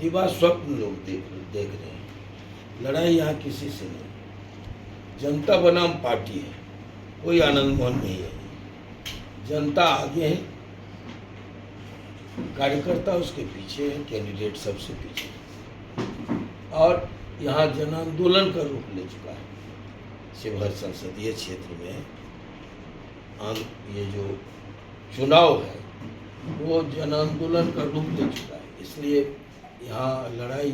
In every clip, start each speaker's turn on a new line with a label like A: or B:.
A: दिवा स्वप्न लोग देख रहे हैं। लड़ाई यहाँ किसी से नहीं। जनता बनाम पार्टी है, कोई आनंद मोहन नहीं है। जनता आगे है, कार्यकर्ता उसके पीछे है, कैंडिडेट सबसे पीछे है। और यहाँ जन आंदोलन का रूप ले चुका है। शिवहर संसदीय क्षेत्र में ये जो चुनाव है वो जन आंदोलन का रूप ले चुका है। इसलिए यहाँ लड़ाई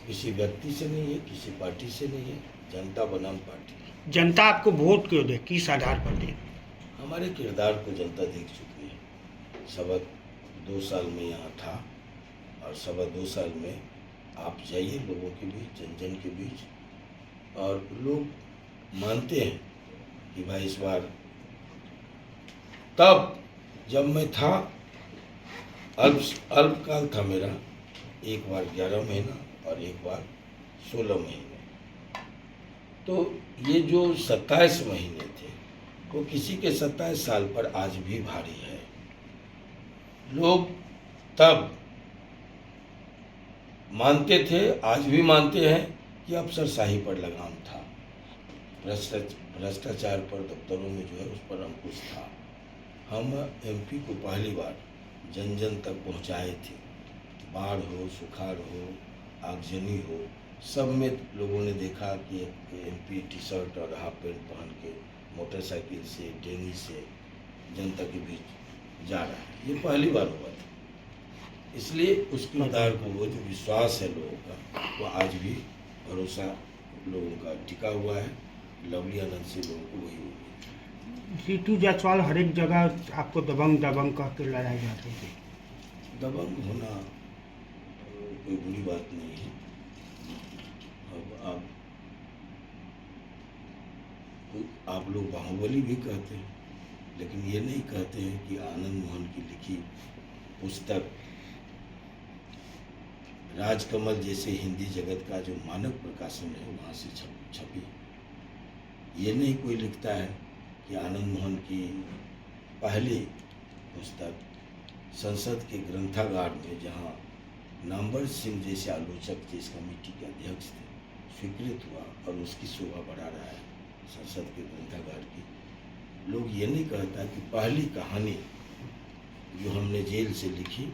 A: किसी व्यक्ति से नहीं है, किसी पार्टी से नहीं है, जनता बनाम पार्टी।
B: जनता आपको वोट क्यों दे, किस आधार पर दे?
A: हमारे किरदार को जनता देख चुकी है। 2.25 साल में यहाँ था और 2.25 साल में आप जाइए लोगों के बीच, जन जन के बीच, और लोग मानते हैं कि भाई इस बार, तब जब मैं था अल्पकाल था मेरा, एक बार 11 महीना और एक बार 16 महीने। तो ये जो 27 महीने थे वो किसी के 27 साल पर आज भी भारी है। लोग तब मानते थे, आज भी मानते हैं कि अफसरशाही पर लगाम था, भ्रष्टाचार पर दफ्तरों में जो है उस पर अंकुश था। हम एमपी को पहली बार जन जन तक पहुंचाए थे। बाढ़ हो, सुखाड़ हो, आगजनी हो, सब में लोगों ने देखा कि एमपी टी शर्ट और हाफ पैंट पहन के मोटरसाइकिल से, डेंगी से जनता के बीच जा रहा है। ये पहली बार हुआ था। इसलिए उस किरदार को, वो जो विश्वास है लोगों का, वो आज भी भरोसा लोगों का टिका हुआ है। लवली आनंद से लोगों को वही होगी।
B: जीतू जायसवाल हर एक जगह आपको दबंग दबंग कह के लड़ाई जाती है।
A: दबंग होना कोई बुरी बात नहीं है। अब आप लोग बाहुबली भी कहते हैं, लेकिन ये नहीं कहते हैं कि आनंद मोहन की लिखी पुस्तक राजकमल जैसे हिंदी जगत का जो मानक प्रकाशन है वहाँ से छपी। ये नहीं कोई लिखता है कि आनंद मोहन की पहली पुस्तक संसद के ग्रंथागार में, जहाँ नामवर सिंह जैसे आलोचक जिस कमेटी के अध्यक्ष थे, स्वीकृत हुआ और उसकी शोभा बढ़ा रहा है संसद के ग्रंथागार की। लोग ये नहीं कहता कि पहली कहानी जो हमने जेल से लिखी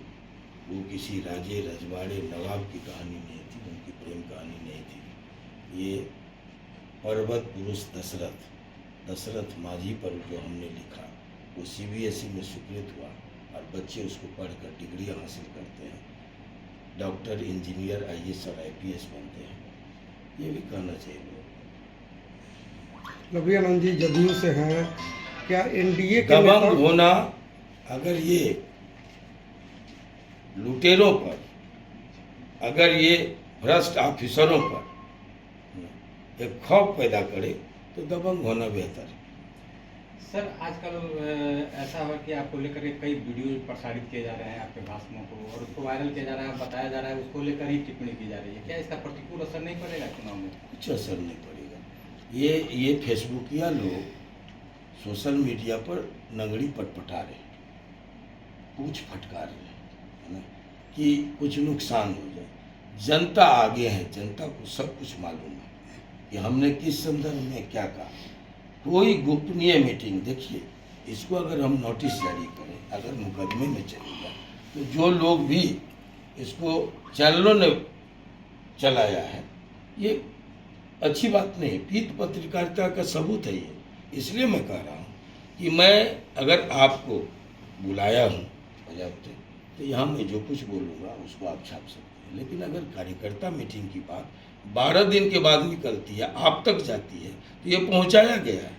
A: वो किसी राजे रजवाड़े नवाब की कहानी नहीं थी, उनकी प्रेम कहानी नहीं थी। ये पर्वत पुरुष दशरथ माझी पर जो हमने लिखा वो CBSE में स्वीकृत हुआ और बच्चे उसको पढ़कर डिग्री हासिल करते हैं, डॉक्टर, इंजीनियर, IAS और IPS बनते हैं। ये भी कहना चाहिए लोग।
C: लवली आनंद जी जदयू से हैं, क्या एनडीए के
A: दबंग होना, अगर ये लुटेरों पर, अगर ये भ्रष्ट ऑफिसरों पर एक खौफ पैदा करे तो दबंग होना बेहतर है।
D: सर आजकल ऐसा है कि आपको लेकर के कई वीडियो प्रसारित किए जा रहे हैं, आपके भाषणों को, और उसको वायरल किया जा रहा है, बताया जा रहा है, उसको लेकर ही टिप्पणी की जा रही है। क्या इसका प्रतिकूल असर नहीं पड़ेगा चुनाव में?
A: कुछ असर नहीं पड़ेगा। ये फेसबुकिया लोग सोशल मीडिया पर नगड़ी पटपटा रहे हैं, पूछ फटकार रहे हैं, है ना, कि कुछ नुकसान हो जाए। जनता आगे है, जनता को सब कुछ मालूम है कि हमने किस संदर्भ में क्या कहा। कोई गोपनीय मीटिंग, देखिए इसको अगर हम नोटिस जारी करें, अगर मुकदमे में चलेगा तो जो लोग भी इसको चैनलों ने चलाया है, ये अच्छी बात नहीं। पीत पत्रकारिता का सबूत है ये। इसलिए मैं कह रहा हूँ कि मैं अगर आपको बुलाया हूँ पर्याप्त, तो यहाँ मैं जो कुछ बोलूँगा उसको आप छाप सकते हैं। लेकिन अगर कार्यकर्ता मीटिंग की बात 12 दिन के बाद निकलती है, आप तक जाती है, तो ये पहुंचाया गया है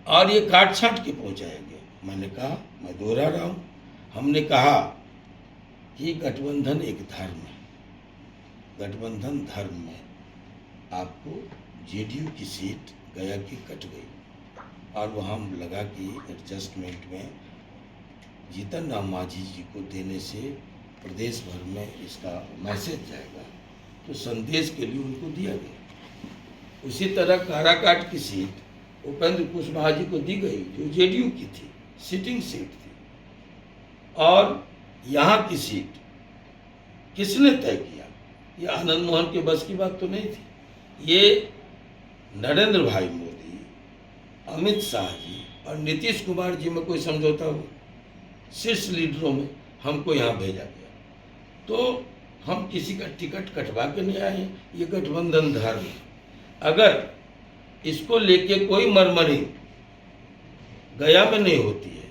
A: और ये काट छाट के पहुंचाया गया। मैंने कहा, मैं दोहरा रहा हूँ, हमने कहा कि गठबंधन एक धर्म है। गठबंधन धर्म में आपको JDU की सीट गया की कट गई और वहाँ लगा कि एडजस्टमेंट में जीतन राम मांझी जी को देने से प्रदेश भर में इसका मैसेज जाएगा, तो संदेश के लिए उनको दिया गया। उसी तरह काराकाट की सीट उपेंद्र कुशवाहा जी को दी गई, जो JDU की थी, सिटिंग सीट थी। और यहाँ की सीट किसने तय किया? ये आनंद मोहन के बस की बात तो नहीं थी। ये नरेंद्र भाई मोदी, अमित शाह जी और नीतीश कुमार जी में कोई समझौता हुआ? शीर्ष लीडरों में हमको यहाँ भेजा गया, तो हम किसी का टिकट कटवा के नहीं आए हैं। ये गठबंधन धर्म है। अगर इसको लेके कोई मरमरी गया में नहीं होती है,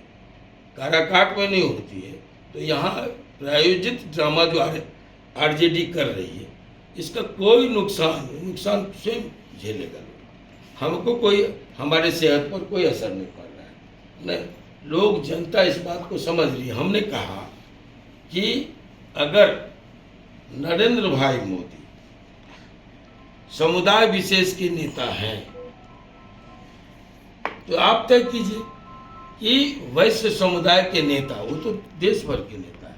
A: काराकाट में नहीं होती है, तो यहाँ प्रायोजित ड्रामा जो आरजेडी कर रही है, इसका कोई नुकसान स्वयं झेलेगा। हमको कोई, हमारे सेहत पर कोई असर नहीं पड़ रहा है। नहीं, लोग, जनता इस बात को समझ रही है। हमने कहा कि अगर नरेंद्र भाई मोदी समुदाय विशेष के नेता हैं, तो आप तय कीजिए कि वैश्य समुदाय के नेता, वो तो देश भर के नेता है,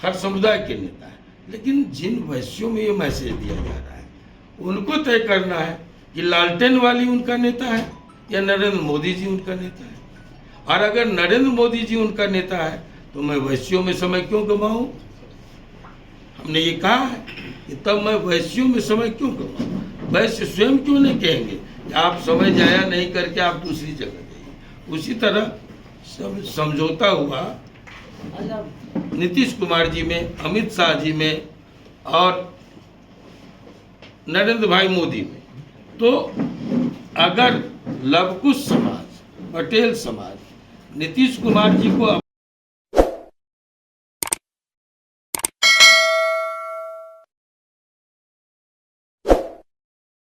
A: हर समुदाय के नेता है, लेकिन जिन वैश्यों में ये मैसेज दिया जा रहा है, उनको तय करना है कि लालटेन वाली उनका नेता है या नरेंद्र मोदी जी उनका नेता है। और अगर नरेंद्र मोदी जी उनका नेता है, तो मैं वैश्यों में समय क्यों गंवाऊं? हमने ये कहा है कि तब मैं वैश्यों में समय क्यों गंवाऊं? वैश्य स्वयं क्यों नहीं कहेंगे कि आप समय जाया नहीं करके आप दूसरी जगह जाइए? उसी तरह सब समझौता हुआ नीतीश कुमार जी में, अमित शाह जी में और नरेंद्र भाई मोदी में। तो अगर लवकुश समाज, पटेल समाज नीतीश कुमार जी को